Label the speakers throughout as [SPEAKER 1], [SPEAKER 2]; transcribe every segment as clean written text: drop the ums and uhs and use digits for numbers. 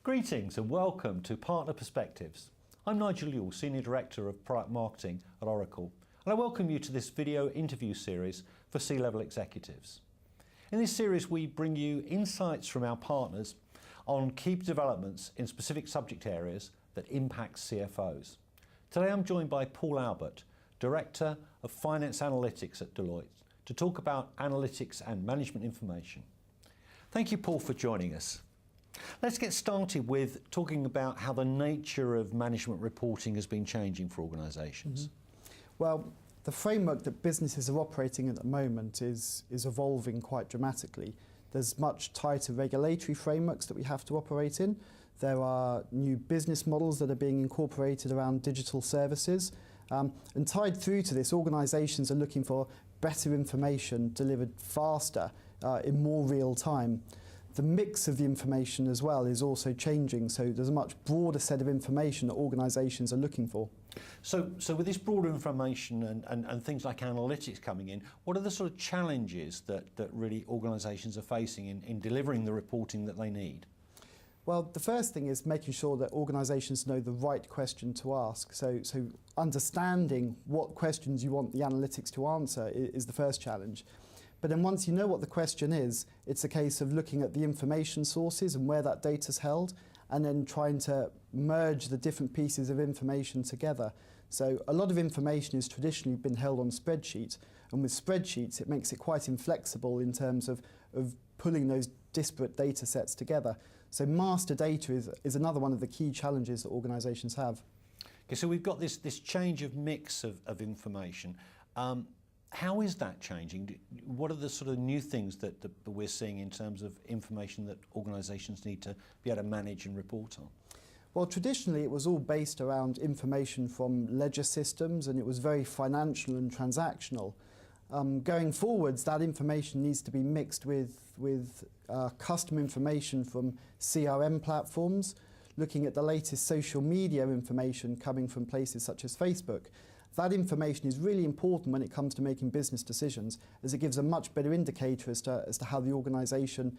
[SPEAKER 1] Greetings and welcome to Partner Perspectives. I'm Nigel Yule, Senior Director of Product Marketing at Oracle, and I welcome you to this video interview series for C-level executives. In this series, we bring you insights from our partners on key developments in specific subject areas that impact CFOs. Today I'm joined by Paul Albert, Director of Finance Analytics at Deloitte, to talk about analytics and management information. Thank you, Paul, for joining us. Let's get started with talking about how the nature of management reporting has been changing for organisations.
[SPEAKER 2] Well, the framework that businesses are operating at the moment is evolving quite dramatically. There's much tighter regulatory frameworks that we have to operate in. There are new business models that are being incorporated around digital services. And tied through to this, organisations are looking for better information delivered faster, in more real time. The mix of the information as well is also changing, so there's a much broader set of information that organisations are looking for.
[SPEAKER 1] So with this broader information and things like analytics coming in, what are the sort of challenges that really organisations are facing in delivering the reporting that they need?
[SPEAKER 2] Well, the first thing is making sure that organisations know the right question to ask. So understanding what questions you want the analytics to answer is the first challenge. But then once you know what the question is, it's a case of looking at the information sources and where that data's held, and then trying to merge the different pieces of information together. So a lot of information has traditionally been held on spreadsheets, and with spreadsheets it makes it quite inflexible in terms of pulling those disparate data sets together. So master data is another one of the key challenges that organisations have.
[SPEAKER 1] Okay, so we've got this change of mix of information. How is that changing? What are the sort of new things that we're seeing in terms of information that organisations need to be able to manage and report on?
[SPEAKER 2] Well, traditionally it was all based around information from ledger systems, and it was very financial and transactional. Going forwards, that information needs to be mixed with customer information from CRM platforms, looking at the latest social media information coming from places such as Facebook. That information is really important when it comes to making business decisions, as it gives a much better indicator as to how the organisation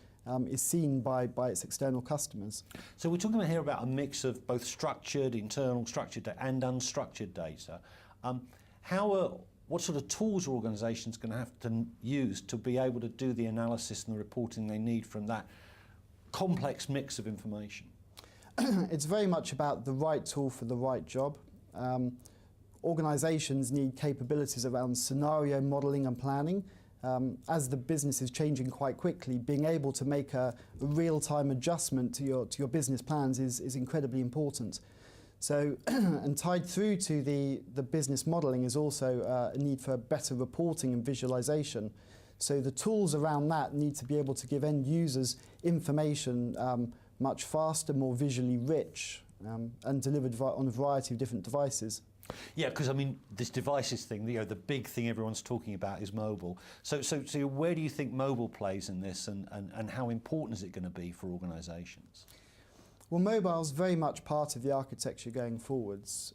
[SPEAKER 2] is seen by its external customers.
[SPEAKER 1] So we're talking here about a mix of both structured, internal structured data and unstructured data. What sort of tools are organisations going to have to use to be able to do the analysis and the reporting they need from that complex mix of information?
[SPEAKER 2] It's very much about the right tool for the right job. Organisations need capabilities around scenario modelling and planning. As the business is changing quite quickly, being able to make a real-time adjustment to your business plans is incredibly important. So, and tied through to the business modelling is also a need for better reporting and visualisation. So the tools around that need to be able to give end users information much faster, more visually rich, and delivered on a variety of different devices.
[SPEAKER 1] Yeah, because I mean, this devices thing, the big thing everyone's talking about is mobile. So where do you think mobile plays in this, and how important is it going to be for organisations?
[SPEAKER 2] Well, mobile is very much part of the architecture going forwards.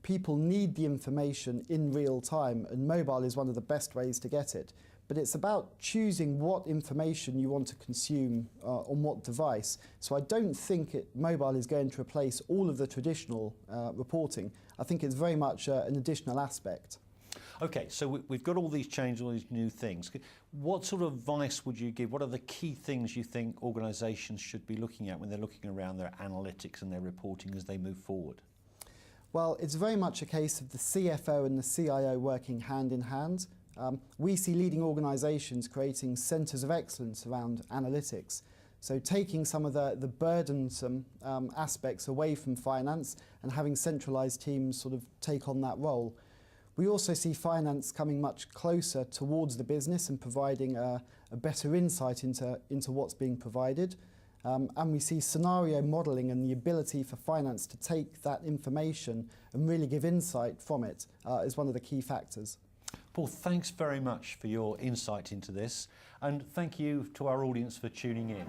[SPEAKER 2] People need the information in real time, and mobile is one of the best ways to get it. But it's about choosing what information you want to consume on what device. So I don't think mobile is going to replace all of the traditional reporting. I think it's very much an additional aspect.
[SPEAKER 1] Okay, so we've got all these changes, all these new things. What sort of advice would you give? What are the key things you think organisations should be looking at when they're looking around their analytics and their reporting as they move forward?
[SPEAKER 2] Well, it's very much a case of the CFO and the CIO working hand in hand. We see leading organisations creating centres of excellence around analytics. So taking some of the burdensome aspects away from finance and having centralised teams sort of take on that role. We also see finance coming much closer towards the business and providing a better insight into what's being provided. And we see scenario modelling and the ability for finance to take that information and really give insight from it is one of the key factors.
[SPEAKER 1] Paul, thanks very much for your insight into this, and thank you to our audience for tuning in.